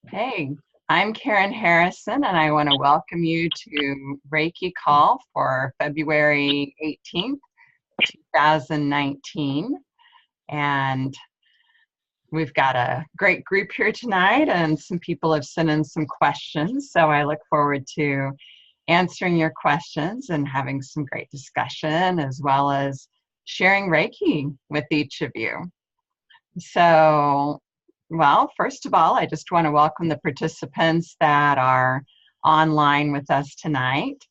Hey, I'm Karen Harrison, and I want to welcome you to Reiki Call for February 18th, 2019. And we've got a great group here tonight, and some people have sent in some questions. So I look forward to answering your questions and having some great discussion, as well as sharing Reiki with each of you. So, well, first of all, I just want to welcome the participants that are online with us tonight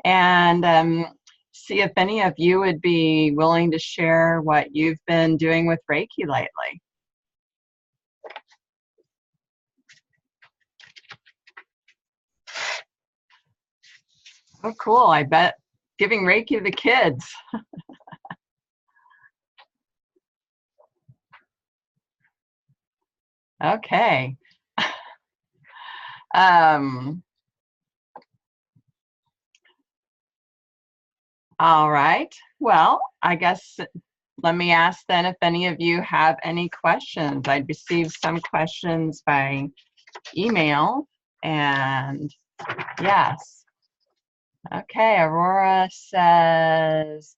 and see if any of you would be willing to share what you've been doing with Reiki lately. Oh, cool. I bet giving Reiki to the kids. Okay. All right. Well, I guess let me ask then if any of you have any questions. I'd received some questions by email, and yes. Okay, Aurora says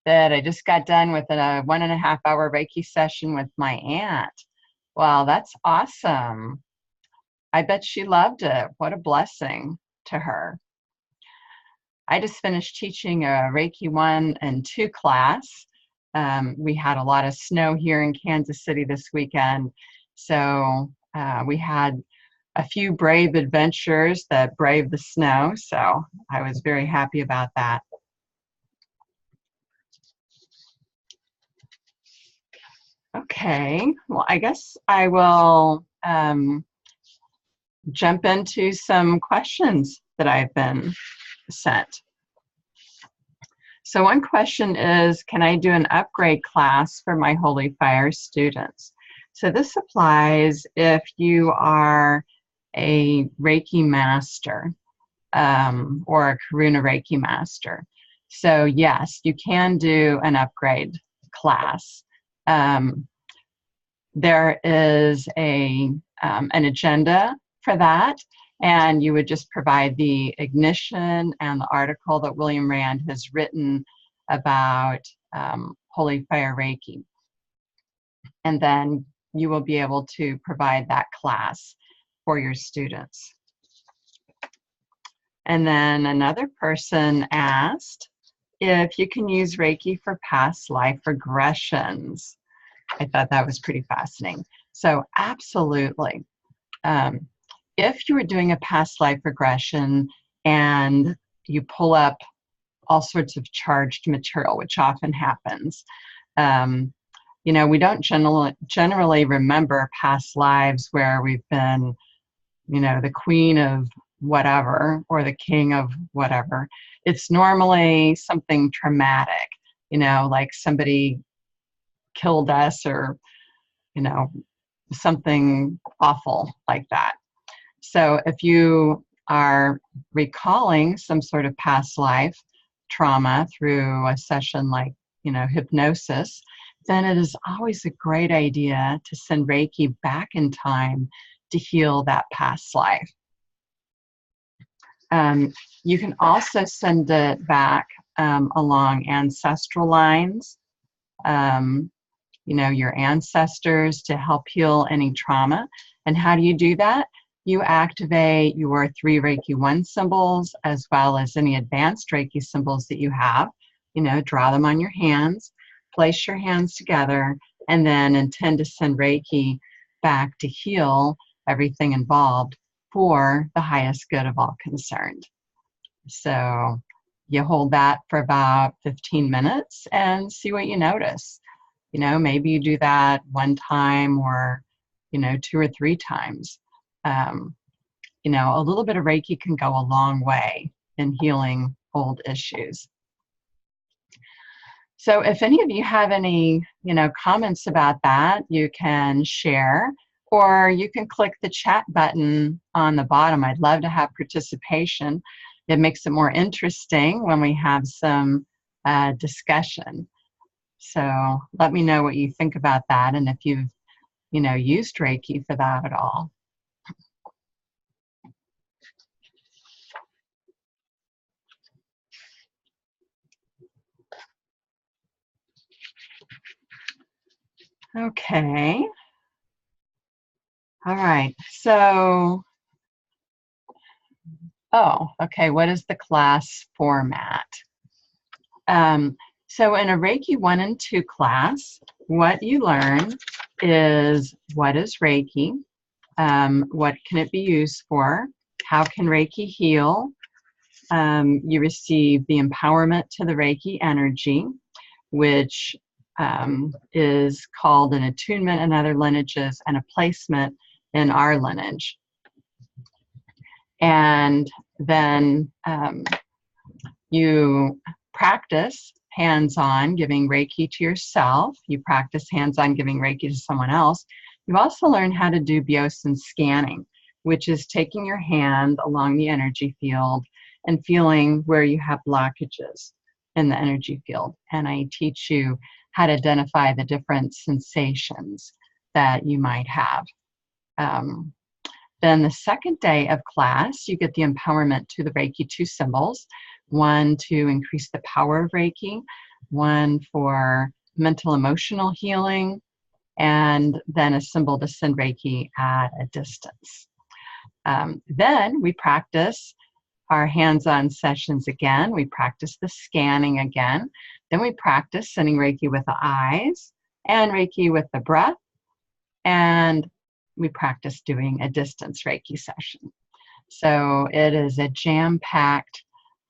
that I just got done with a 1.5-hour Reiki session with my aunt. Wow, that's awesome. I bet she loved it. What a blessing to her. I just finished teaching a Reiki 1 and 2 class. We had a lot of snow here in Kansas City this weekend, so we had a few brave adventurers that braved the snow, so I was very happy about that. Okay, well, I guess I will jump into some questions that I've been sent. So one question is, can I do an upgrade class for my Holy Fire students? So this applies if you are a Reiki master or a Karuna Reiki master. So yes, you can do an upgrade class. There is an agenda for that, and you would just provide the ignition and the article that William Rand has written about Holy Fire Reiki. And then you will be able to provide that class for your students. And then another person asked if you can use Reiki for past life regressions. I thought that was pretty fascinating. So absolutely. If you were doing a past life regression and you pull up all sorts of charged material, which often happens, you know, we don't generally remember past lives where we've been, you know, the queen of whatever or the king of whatever. It's normally something traumatic, you know, like somebody killed us or, you know, something awful like that. So if you are recalling some sort of past life trauma through a session like, you know, hypnosis, then it is always a great idea to send Reiki back in time to heal that past life. You can also send it back along ancestral lines, you know, your ancestors to help heal any trauma. And how do you do that? You activate your 3 Reiki 1 symbols as well as any advanced Reiki symbols that you have. You know, draw them on your hands, place your hands together, and then intend to send Reiki back to heal everything involved for the highest good of all concerned. So you hold that for about 15 minutes and see what you notice. You know, maybe you do that 1 time or, you know, 2 or 3 times. You know, a little bit of Reiki can go a long way in healing old issues. So if any of you have any, you know, comments about that, you can share, or you can click the chat button on the bottom. I'd love to have participation. It makes it more interesting when we have some discussion. So let me know what you think about that and if you've, you know, used Reiki for that at all. Okay. All right. So, okay. What is the class format? Um, so in a Reiki 1 and 2 class, what you learn is what is Reiki, what can it be used for, how can Reiki heal. You receive the empowerment to the Reiki energy, which is called an attunement in other lineages and a placement in our lineage. And then you practice hands-on giving Reiki to yourself. You practice hands-on giving Reiki to someone else. You also learn how to do Biosen scanning, which is taking your hand along the energy field and feeling where you have blockages in the energy field. And I teach you how to identify the different sensations that you might have. Then the second day of class, you get the empowerment to the Reiki 2 symbols. One to increase the power of Reiki, one for mental emotional healing, and then a symbol to send Reiki at a distance. Then we practice our hands-on sessions again. We practice the scanning again. Then we practice sending Reiki with the eyes and Reiki with the breath. And we practice doing a distance Reiki session. So it is a jam-packed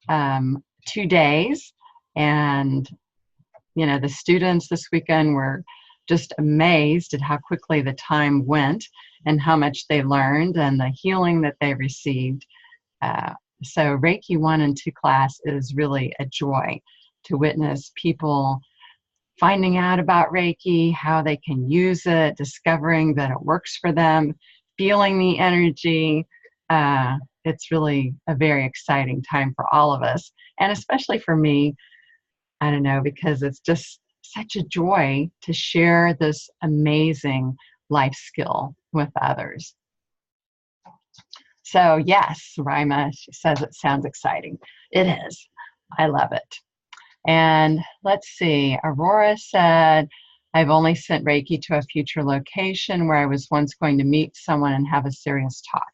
2 days. And, you know, the students this weekend were just amazed at how quickly the time went and how much they learned and the healing that they received. So Reiki 1 and 2 class is really a joy to witness people finding out about Reiki, how they can use it, discovering that it works for them, feeling the energy. It's really a very exciting time for all of us, and especially for me, I don't know, because it's just such a joy to share this amazing life skill with others. So yes, Rima, she says it sounds exciting. It is. I love it. And let's see, Aurora said, I've only sent Reiki to a future location where I was once going to meet someone and have a serious talk.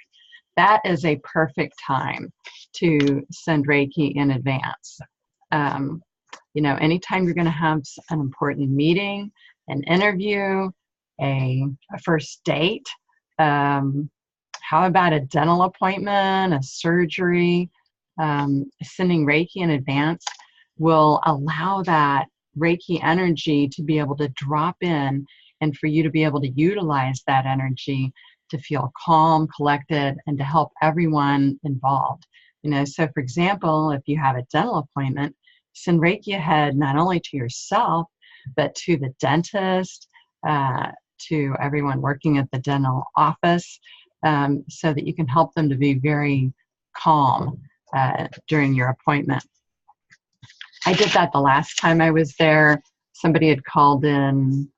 That is a perfect time to send Reiki in advance. You know, anytime you're going to have an important meeting, an interview, a first date, how about a dental appointment, a surgery, sending Reiki in advance will allow that Reiki energy to be able to drop in and for you to be able to utilize that energy to feel calm, collected, and to help everyone involved. You know, so for example, if you have a dental appointment, send Reiki ahead not only to yourself, but to the dentist, to everyone working at the dental office, so that you can help them to be very calm during your appointment. I did that the last time I was there. Somebody had called in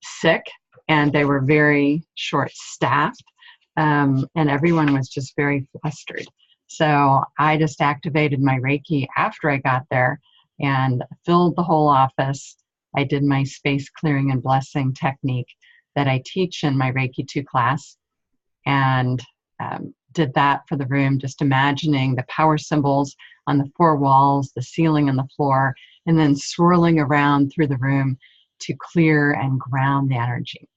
sick, and they were very short-staffed, and everyone was just very flustered. So I just activated my Reiki after I got there and filled the whole office. I did my space clearing and blessing technique that I teach in my Reiki 2 class, and did that for the room, just imagining the power symbols on the 4 walls, the ceiling, and the floor, and then swirling around through the room to clear and ground the energy.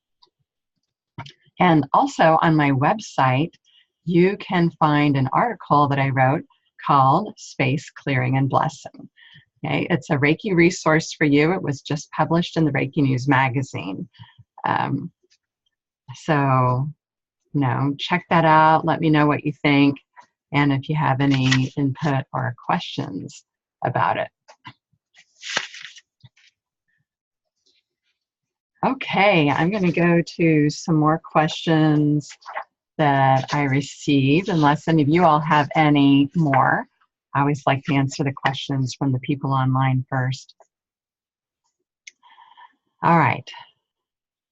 And also on my website, you can find an article that I wrote called Space Clearing and Blessing. Okay, it's a Reiki resource for you. It was just published in the Reiki News magazine. So, you know, check that out. Let me know what you think, and if you have any input or questions about it. Okay, I'm going to go to some more questions that I received, unless any of you all have any more. I always like to answer the questions from the people online first. All right.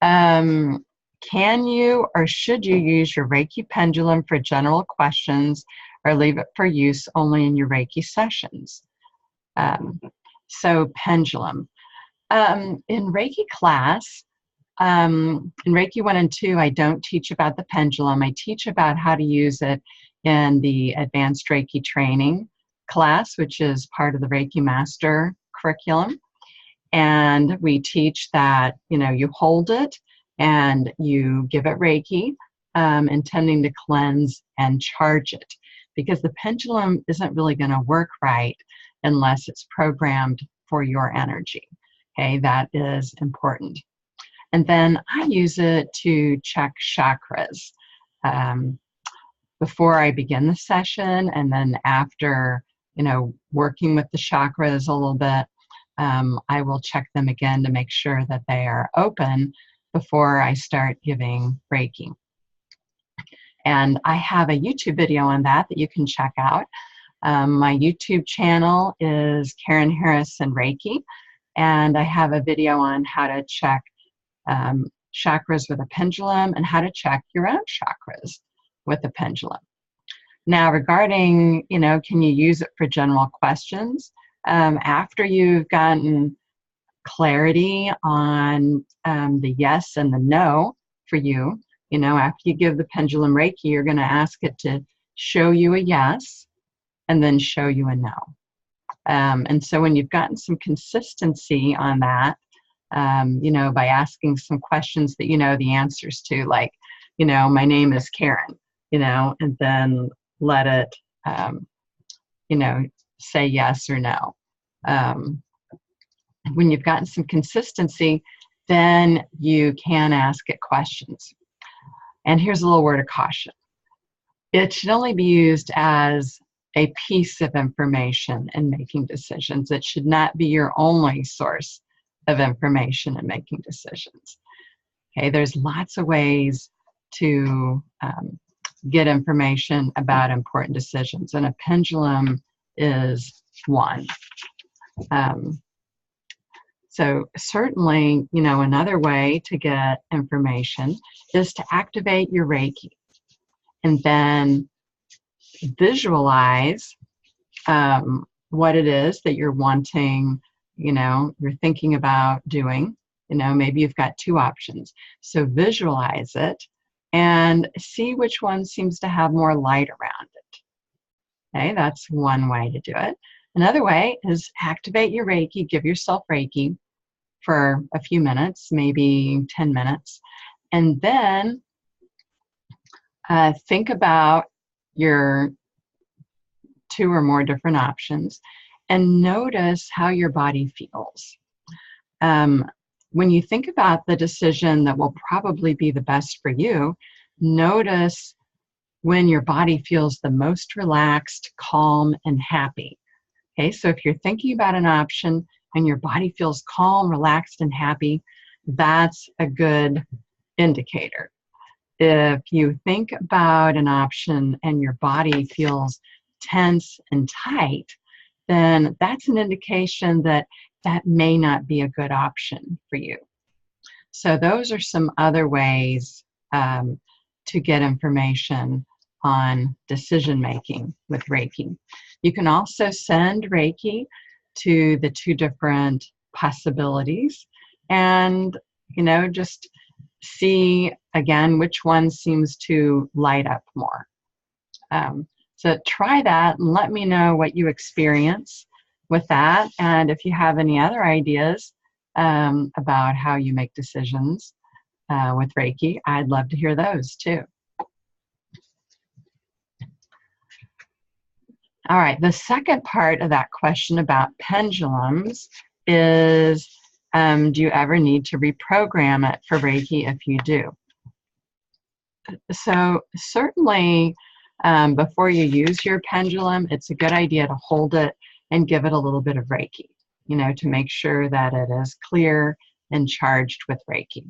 Can you or should you use your Reiki pendulum for general questions, or leave it for use only in your Reiki sessions? So pendulum. In Reiki class, in Reiki 1 and 2, I don't teach about the pendulum. I teach about how to use it in the advanced Reiki training class, which is part of the Reiki Master curriculum. And we teach that, you hold it and you give it Reiki, intending to cleanse and charge it, because the pendulum isn't really going to work right unless it's programmed for your energy. Okay, that is important. And then I use it to check chakras before I begin the session, and then after, working with the chakras a little bit, I will check them again to make sure that they are open before I start giving Reiki. And I have a YouTube video on that you can check out. My YouTube channel is Karen Harrison Reiki, and I have a video on how to check chakras with a pendulum and how to check your own chakras with a pendulum. Now, regarding, can you use it for general questions? After you've gotten clarity on the yes and the no for you, after you give the pendulum Reiki, you're going to ask it to show you a yes and then show you a no. And so when you've gotten some consistency on that, by asking some questions that you know the answers to, like, my name is Karen, and then let it, say yes or no. When you've gotten some consistency, then you can ask it questions. And here's a little word of caution. It should only be used as a piece of information in making decisions. It should not be your only source of information in making decisions. Okay, there's lots of ways to get information about important decisions, and a pendulum is one. So certainly, another way to get information is to activate your Reiki and then visualize what it is that you're wanting, you're thinking about doing. Maybe you've got two options. So visualize it and see which one seems to have more light around it. Okay, that's one way to do it. Another way is activate your Reiki, give yourself Reiki for a few minutes, maybe 10 minutes, and then think about your two or more different options and notice how your body feels. When you think about the decision that will probably be the best for you, notice when your body feels the most relaxed, calm, and happy. Okay, so if you're thinking about an option and your body feels calm, relaxed, and happy, that's a good indicator. If you think about an option and your body feels tense and tight, then that's an indication that that may not be a good option for you. So those are some other ways to get information on decision making with Reiki. You can also send Reiki to the two different possibilities and, just see again which one seems to light up more. So try that and let me know what you experience with that. And if you have any other ideas about how you make decisions with Reiki, I'd love to hear those too. All right, the second part of that question about pendulums is, do you ever need to reprogram it for Reiki if you do? So certainly before you use your pendulum, it's a good idea to hold it and give it a little bit of Reiki, to make sure that it is clear and charged with Reiki.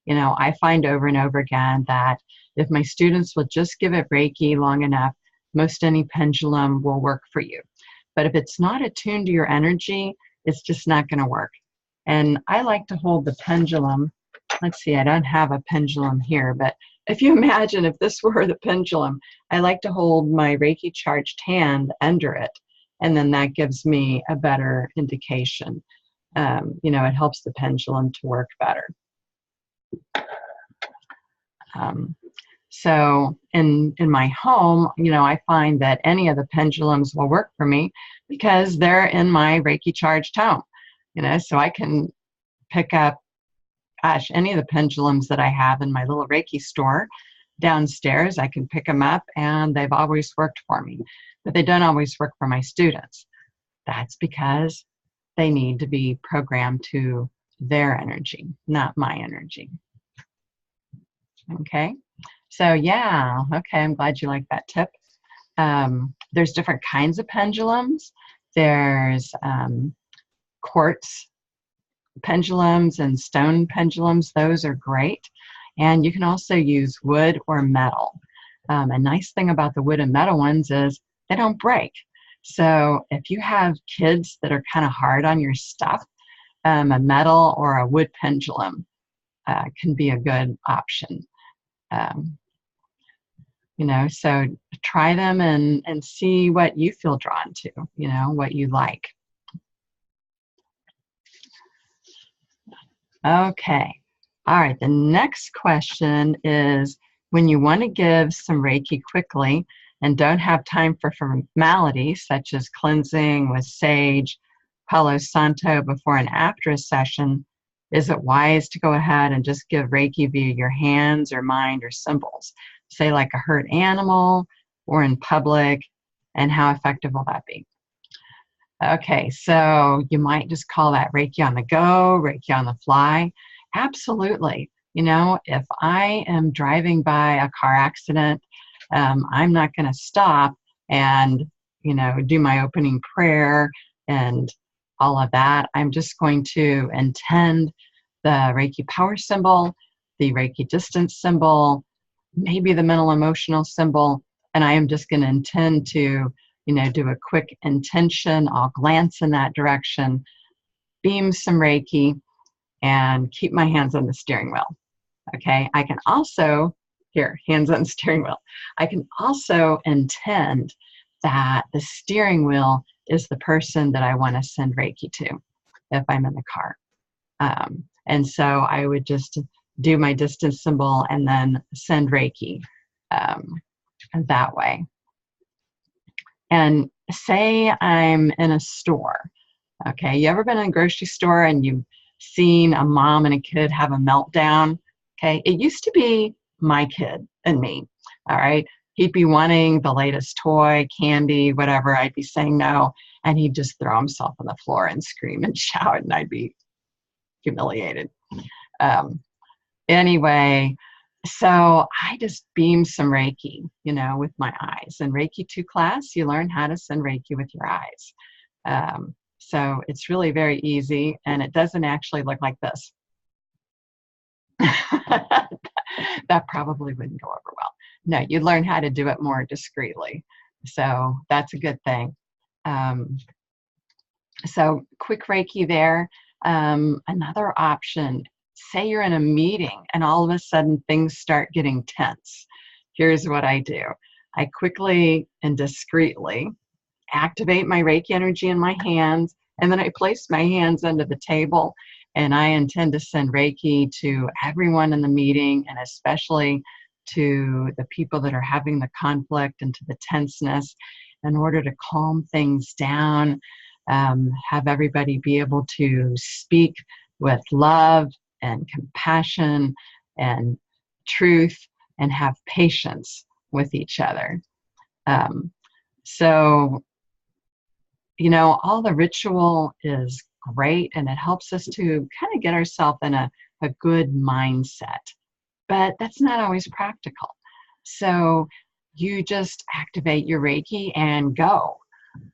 I find over and over again that if my students will just give it Reiki long enough, most any pendulum will work for you. But if it's not attuned to your energy, it's just not going to work. And I like to hold the pendulum. Let's see, I don't have a pendulum here, but if you imagine if this were the pendulum, I like to hold my Reiki charged hand under it, and then that gives me a better indication You know, it helps the pendulum to work better. So in my home, you know, I find that any of the pendulums will work for me because they're in my Reiki charged home. You know, so I can pick up, gosh, any of the pendulums that I have in my little Reiki store downstairs. I can pick them up, and they've always worked for me. But they don't always work for my students. That's because they need to be programmed to their energy, not my energy. Okay, so yeah, okay, I'm glad you like that tip. There's different kinds of pendulums. There's quartz pendulums and stone pendulums. Those are great. And you can also use wood or metal. A nice thing about the wood and metal ones is they don't break. So if you have kids that are kind of hard on your stuff, a metal or a wood pendulum can be a good option. You know, so try them and see what you feel drawn to, you know, what you like. Okay. All right. The next question is, when you want to give some Reiki quickly and don't have time for formalities such as cleansing with sage, Palo Santo before and after a session, is it wise to go ahead and just give Reiki via your hands or mind or symbols? Say like a hurt animal or in public, and how effective will that be? Okay, so you might just call that Reiki on the go, Reiki on the fly. Absolutely. You know, if I am driving by a car accident, I'm not going to stop and, you know, do my opening prayer and all of that. I'm just going to intend the Reiki power symbol, the Reiki distance symbol, maybe the mental emotional symbol, and I am just going to intend to, you know, do a quick intention. I'll glance in that direction, beam some Reiki, and keep my hands on the steering wheel. Okay, I can also, here, hands on the steering wheel. I can also intend that the steering wheel is the person that I want to send Reiki to if I'm in the car. And so I would just do my distance symbol and then send Reiki that way. And say I'm in a store. Okay, you ever been in a grocery store and you've seen a mom and a kid have a meltdown? Okay, it used to be my kid and me. All right, he'd be wanting the latest toy, candy, whatever. I'd be saying no, and he'd just throw himself on the floor and scream and shout, and I'd be humiliated. Anyway, so I just beam some Reiki, you know, with my eyes. In Reiki 2 class, you learn how to send Reiki with your eyes. So it's really very easy, and it doesn't actually look like this. That probably wouldn't go over well. No, you learn how to do it more discreetly. So that's a good thing. So quick Reiki there. Another option, say you're in a meeting and all of a sudden things start getting tense. Here's what I do. I quickly and discreetly activate my Reiki energy in my hands, and then I place my hands under the table, and I intend to send Reiki to everyone in the meeting, and especially to the people that are having the conflict and to the tenseness, in order to calm things down, have everybody be able to speak with love and compassion and truth and have patience with each other. So, you know, all the ritual is great, and it helps us to kind of get ourselves in a good mindset, but that's not always practical. So you just activate your Reiki and go.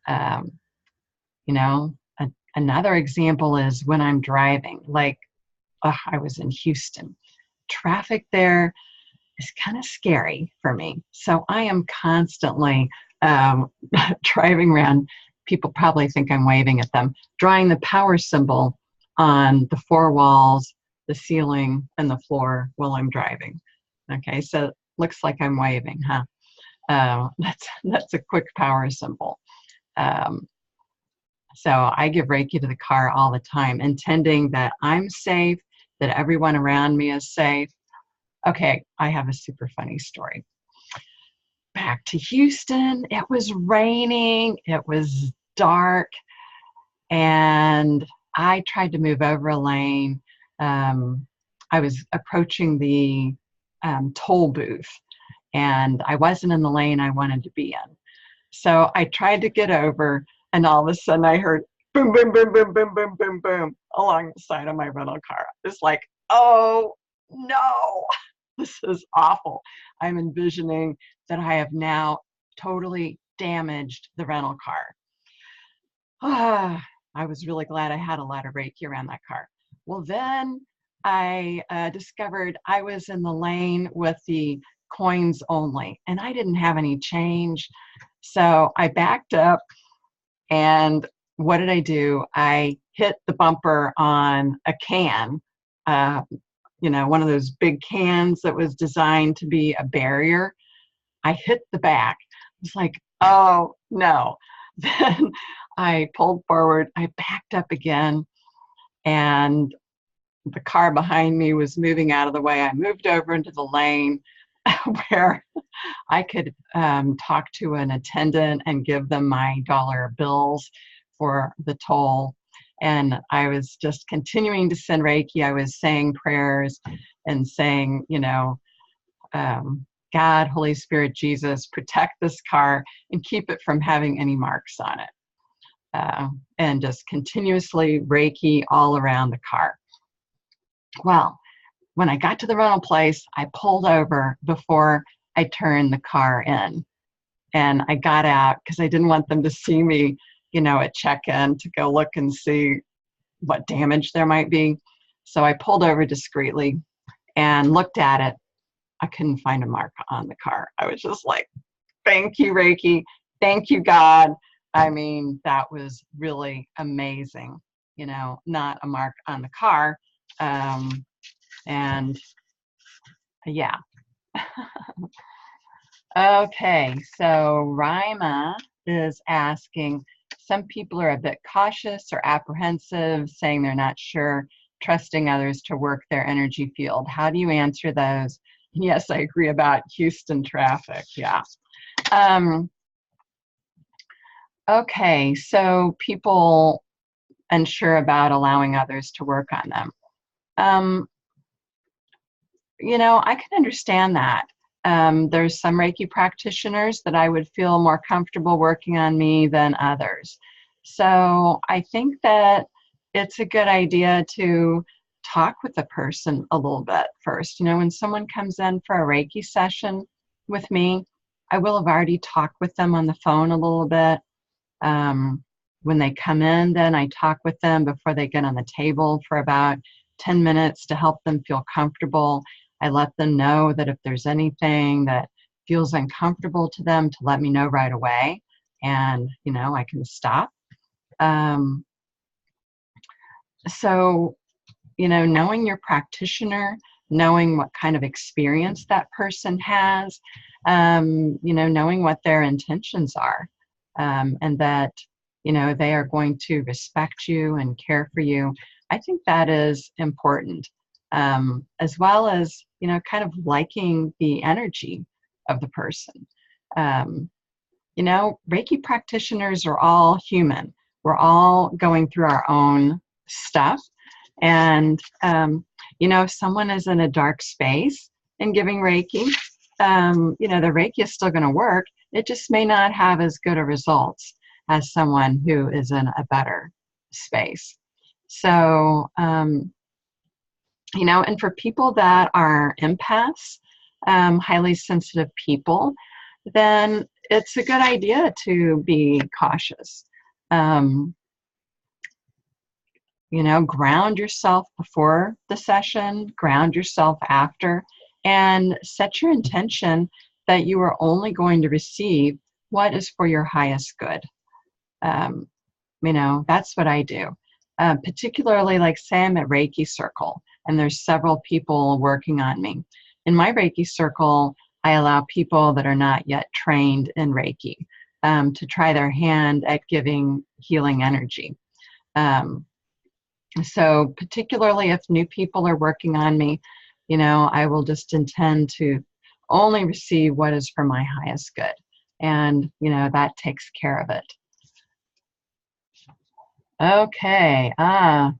You know, another example is when I'm driving, like I was in Houston. Traffic there is kind of scary for me. So I am constantly driving around. People probably think I'm waving at them, drawing the power symbol on the 4 walls, the ceiling, and the floor while I'm driving. Okay, so it looks like I'm waving, huh? That's a quick power symbol. So I give Reiki to the car all the time, intending that I'm safe, that everyone around me is safe. Okay, I have a super funny story. Back to Houston, it was raining, it was dark, and I tried to move over a lane. I was approaching the toll booth, and I wasn't in the lane I wanted to be in. So I tried to get over, and all of a sudden I heard boom, boom, boom, boom, boom, boom, boom, boom along the side of my rental car. It's like, oh no, this is awful. I'm envisioning that I have now totally damaged the rental car. I was really glad I had a lot of Reiki around that car. Well, then I discovered I was in the lane with the coins only, and I didn't have any change. So I backed up, and what did I do? I hit the bumper on a can, one of those big cans that was designed to be a barrier. I hit the back. It's like, oh no. Then I pulled forward, I backed up again, and the car behind me was moving out of the way. I moved over into the lane where I could talk to an attendant and give them my dollar bills for the toll. And I was just continuing to send Reiki. I was saying prayers and saying, God, Holy Spirit, Jesus, protect this car and keep it from having any marks on it. And just continuously Reiki all around the car. Well, when I got to the rental place, I pulled over before I turned the car in. And I got out because I didn't want them to see me, at check-in to go look and see what damage there might be. So I pulled over discreetly and looked at it. I couldn't find a mark on the car. I was just like, thank you, Reiki. Thank you, God. I mean, that was really amazing. Not a mark on the car. And yeah. Okay, so Rima is asking, some people are a bit cautious or apprehensive, saying they're not sure, trusting others to work their energy field. How do you answer those? Yes, I agree about Houston traffic. Yeah. Okay, so people unsure about allowing others to work on them. I can understand that. There's some Reiki practitioners that I would feel more comfortable working on me than others. So I think that it's a good idea to talk with the person a little bit first. When someone comes in for a Reiki session with me, I will have already talked with them on the phone a little bit. When they come in, then I talk with them before they get on the table for about 10 minutes to help them feel comfortable. I let them know that if there's anything that feels uncomfortable to them, to let me know right away. And, I can stop. So, knowing your practitioner, knowing what kind of experience that person has, knowing what their intentions are, and that, they are going to respect you and care for you. I think that is important, as well as, kind of liking the energy of the person. Reiki practitioners are all human. We're all going through our own stuff. And, if someone is in a dark space and giving Reiki, the Reiki is still going to work. It just may not have as good a results as someone who is in a better space. So, and for people that are empaths, highly sensitive people, then it's a good idea to be cautious. Ground yourself before the session, ground yourself after, and set your intention that you are only going to receive what is for your highest good. That's what I do. Particularly, like, say I'm at Reiki Circle and there's several people working on me. In my Reiki Circle, I allow people that are not yet trained in Reiki. to try their hand at giving healing energy. So particularly if new people are working on me, you know, I will just intend to only receive what is for my highest good. And, you know, that takes care of it. Okay. All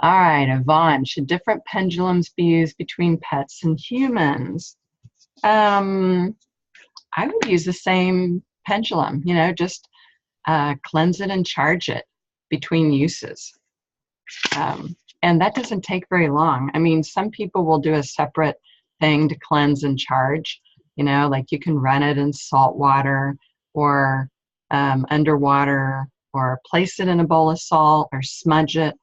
right, Yvonne, should different pendulums be used between pets and humans? I would use the same pendulum, you know, just cleanse it and charge it between uses. And that doesn't take very long. I mean, some people will do a separate thing to cleanse and charge, you know, like you can run it in salt water or underwater, or place it in a bowl of salt or smudge it.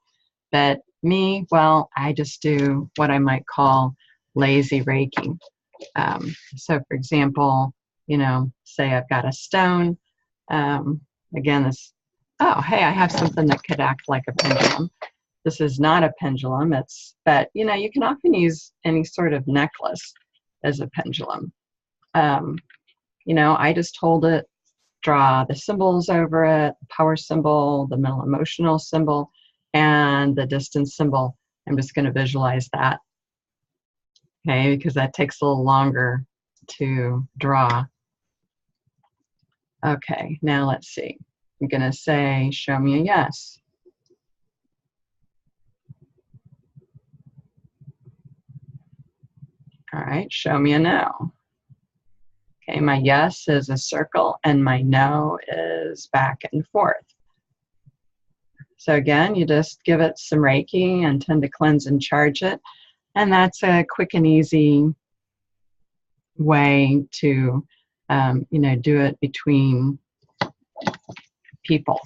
But me, well, I just do what I might call lazy Reiki. So for example, you know, say I've got a stone. Again, this, oh, hey, I have something that could act like a pendulum. This is not a pendulum, but you know, you can often use any sort of necklace as a pendulum. You know, I just hold it, draw the symbols over it, power symbol, the mental emotional symbol, and the distance symbol. I'm just going to visualize that, okay, because that takes a little longer to draw. Okay, now let's see. I'm going to say, show me a yes. All right, show me a no. Okay, my yes is a circle and my no is back and forth. So again, you just give it some Reiki and tend to cleanse and charge it. And that's a quick and easy way to, you know, do it between people.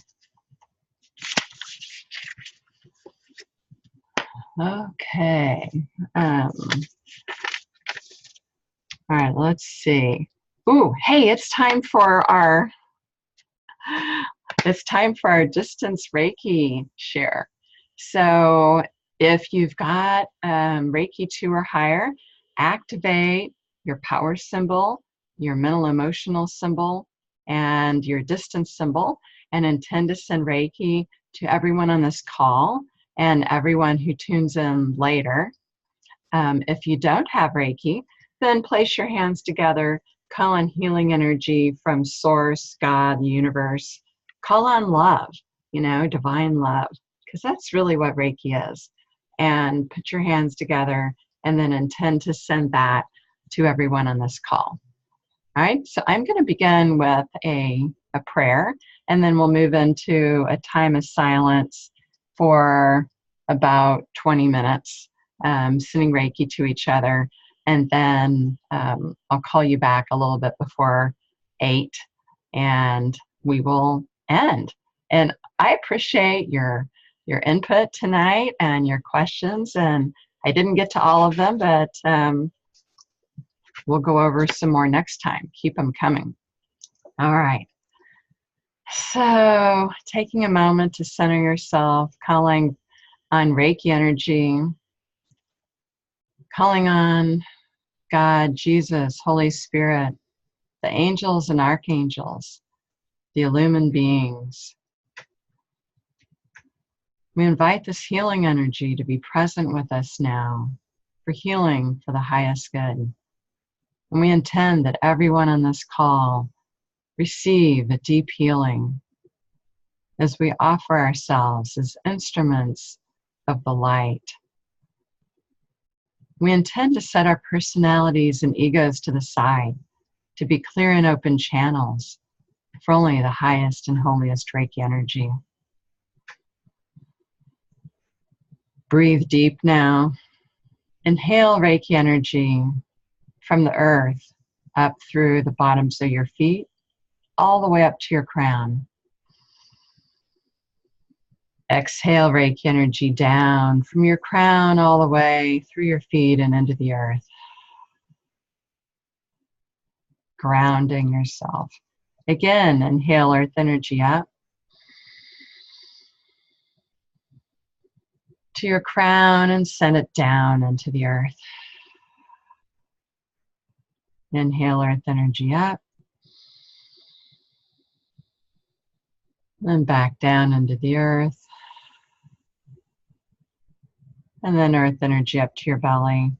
Okay. All right, let's see. Ooh, hey, it's time for our distance Reiki share. So if you've got Reiki 2 or higher, activate your power symbol, your mental emotional symbol, and your distance symbol, and intend to send Reiki to everyone on this call and everyone who tunes in later. If you don't have Reiki, then place your hands together, call on healing energy from Source, God, the universe. Call on love, you know, divine love, because that's really what Reiki is. And put your hands together and then intend to send that to everyone on this call. All right, so I'm going to begin with a prayer, and then we'll move into a time of silence for about 20 minutes, sending Reiki to each other. And then I'll call you back a little bit before 8, and we will end. And I appreciate your input tonight and your questions. And I didn't get to all of them, but we'll go over some more next time. Keep them coming. All right. So taking a moment to center yourself, calling on Reiki energy, calling on God, Jesus, Holy Spirit, the angels and archangels, the illumined beings. We invite this healing energy to be present with us now for healing for the highest good. And we intend that everyone on this call receive a deep healing as we offer ourselves as instruments of the light. We intend to set our personalities and egos to the side to be clear and open channels for only the highest and holiest Reiki energy. Breathe deep now. Inhale Reiki energy from the earth up through the bottoms of your feet, all the way up to your crown. Exhale Reiki energy down from your crown all the way through your feet and into the earth. Grounding yourself. Again, inhale earth energy up to your crown and send it down into the earth. Inhale earth energy up And back down into the earth. And then earth energy up to your belly.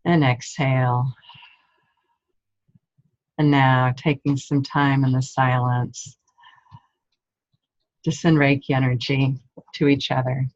And exhale. And now taking some time in the silence to send Reiki energy to each other.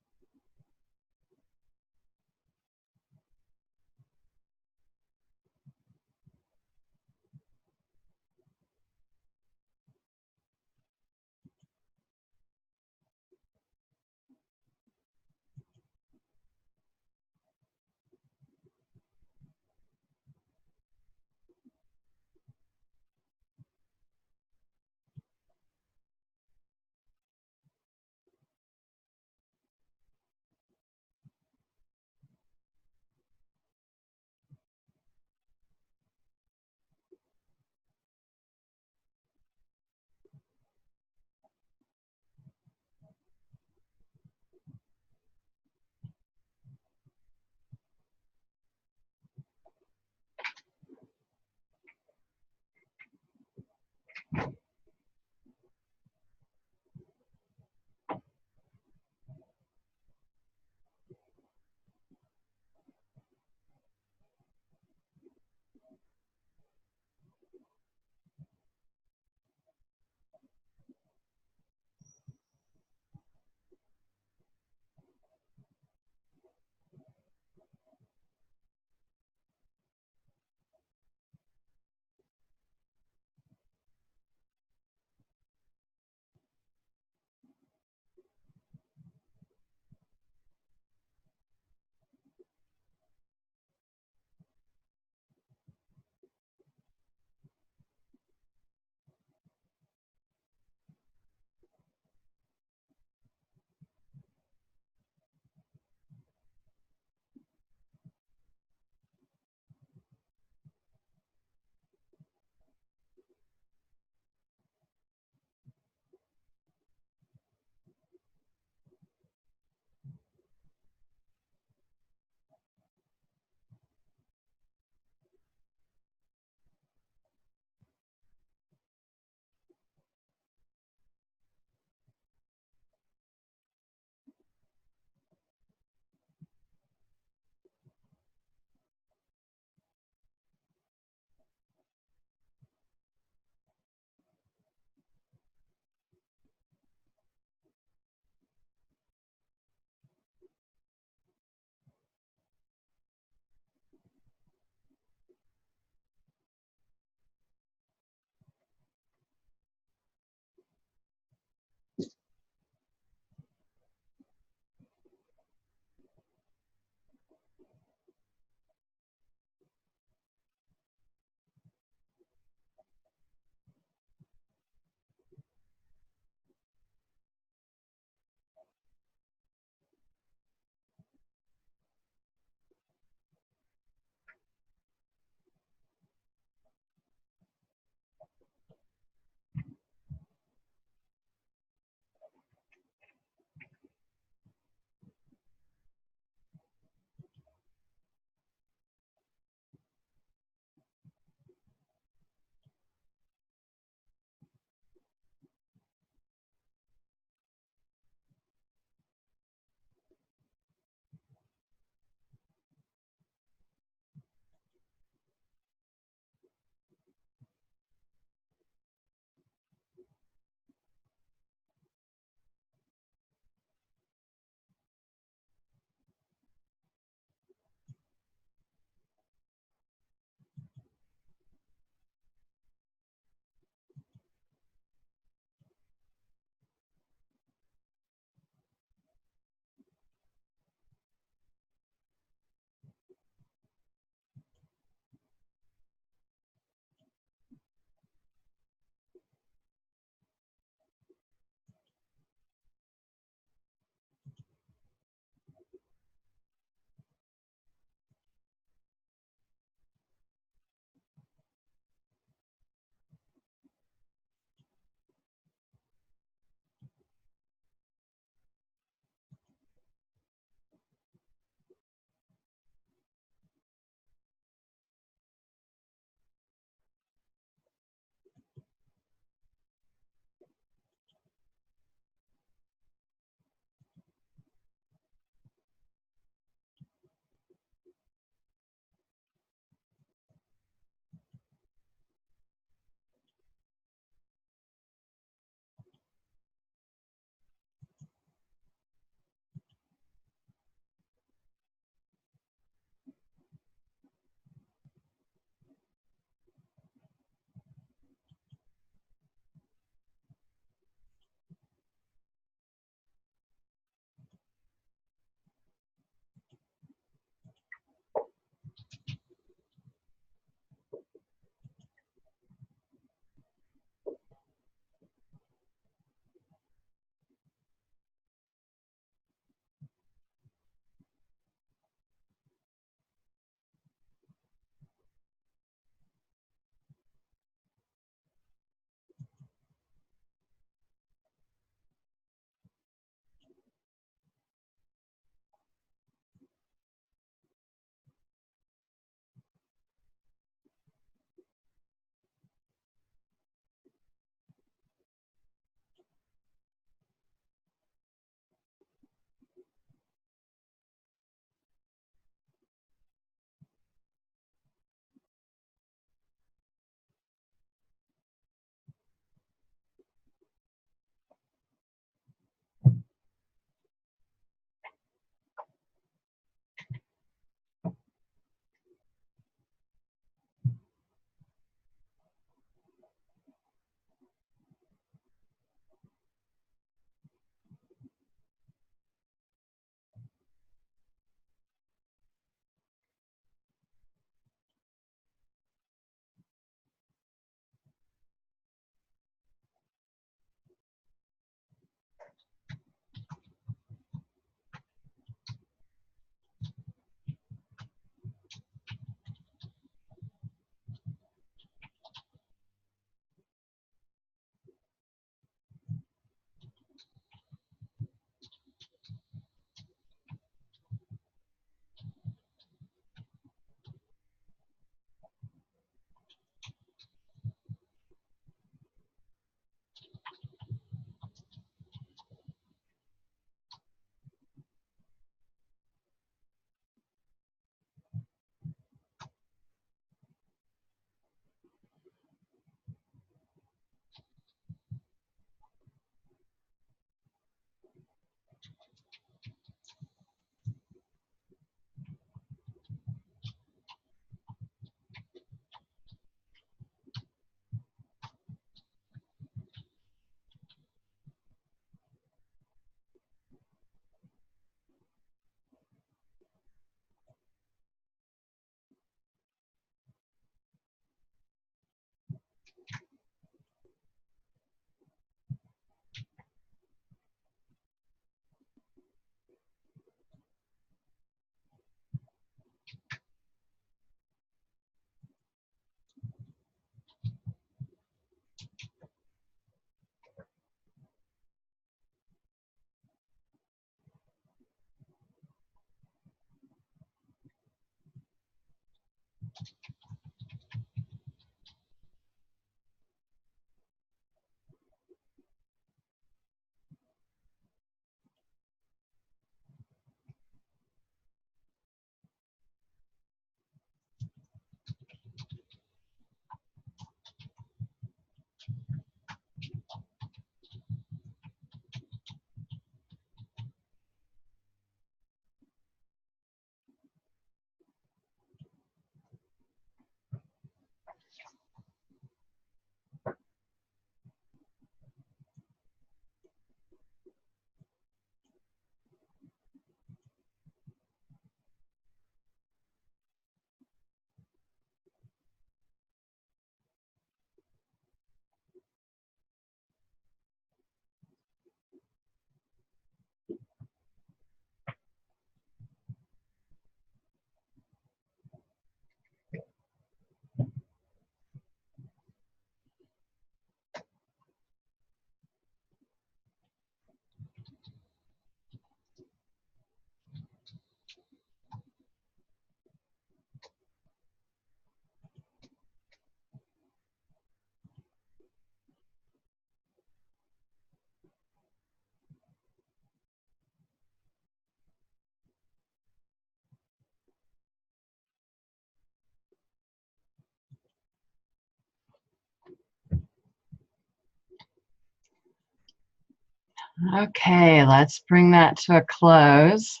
Okay, let's bring that to a close.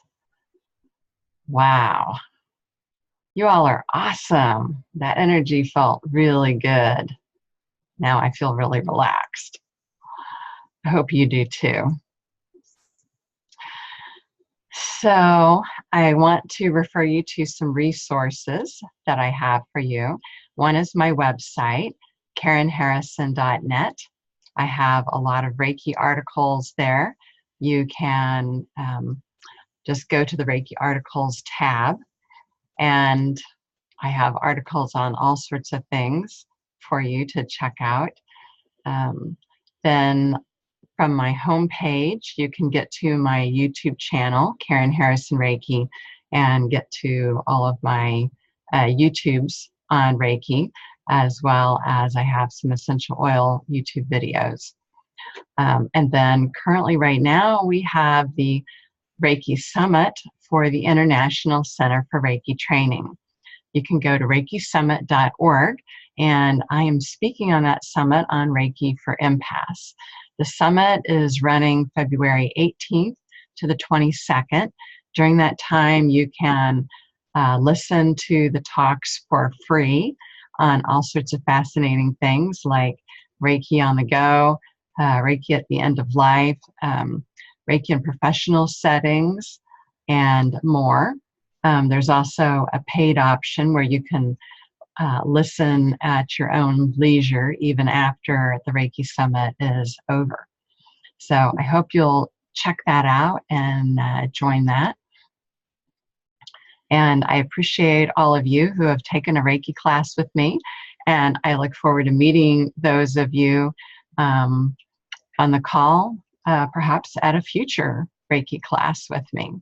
Wow. You all are awesome. That energy felt really good. Now I feel really relaxed. I hope you do too. So I want to refer you to some resources that I have for you. One is my website, KarenHarrison.net. I have a lot of Reiki articles there. You can just go to the Reiki articles tab, and I have articles on all sorts of things for you to check out. Then from my homepage, you can get to my YouTube channel, Karen Harrison Reiki, and get to all of my YouTubes on Reiki, as well as I have some essential oil YouTube videos. And then currently right now, we have the Reiki Summit for the International Center for Reiki Training. You can go to reikisummit.org, and I am speaking on that summit on Reiki for Empaths. The summit is running February 18th to the 22nd. During that time, you can listen to the talks for free on all sorts of fascinating things like Reiki on the go, Reiki at the end of life, Reiki in professional settings, and more. There's also a paid option where you can listen at your own leisure even after the Reiki Summit is over. So I hope you'll check that out and join that. And I appreciate all of you who have taken a Reiki class with me. And I look forward to meeting those of you on the call, perhaps at a future Reiki class with me.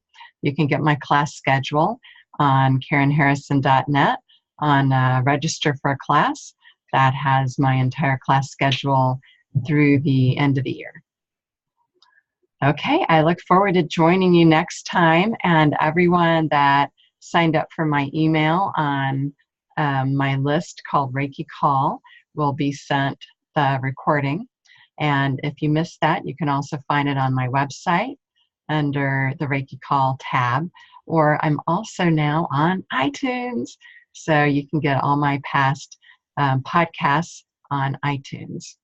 You can get my class schedule on KarenHarrison.net on register for a class. That has my entire class schedule through the end of the year. Okay, I look forward to joining you next time, and everyone that signed up for my email on my list called Reiki Call will be sent the recording. And if you missed that, you can also find it on my website under the Reiki Call tab, or I'm also now on iTunes, so you can get all my past podcasts on iTunes.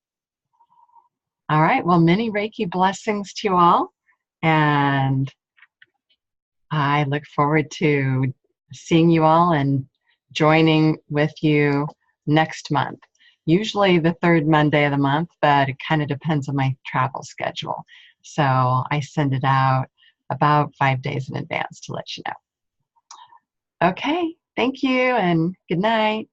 All right, well, many Reiki blessings to you all, and I look forward to seeing you all and joining with you next month. Usually the third Monday of the month, but it kind of depends on my travel schedule. So I send it out about 5 days in advance to let you know. Okay, thank you and good night.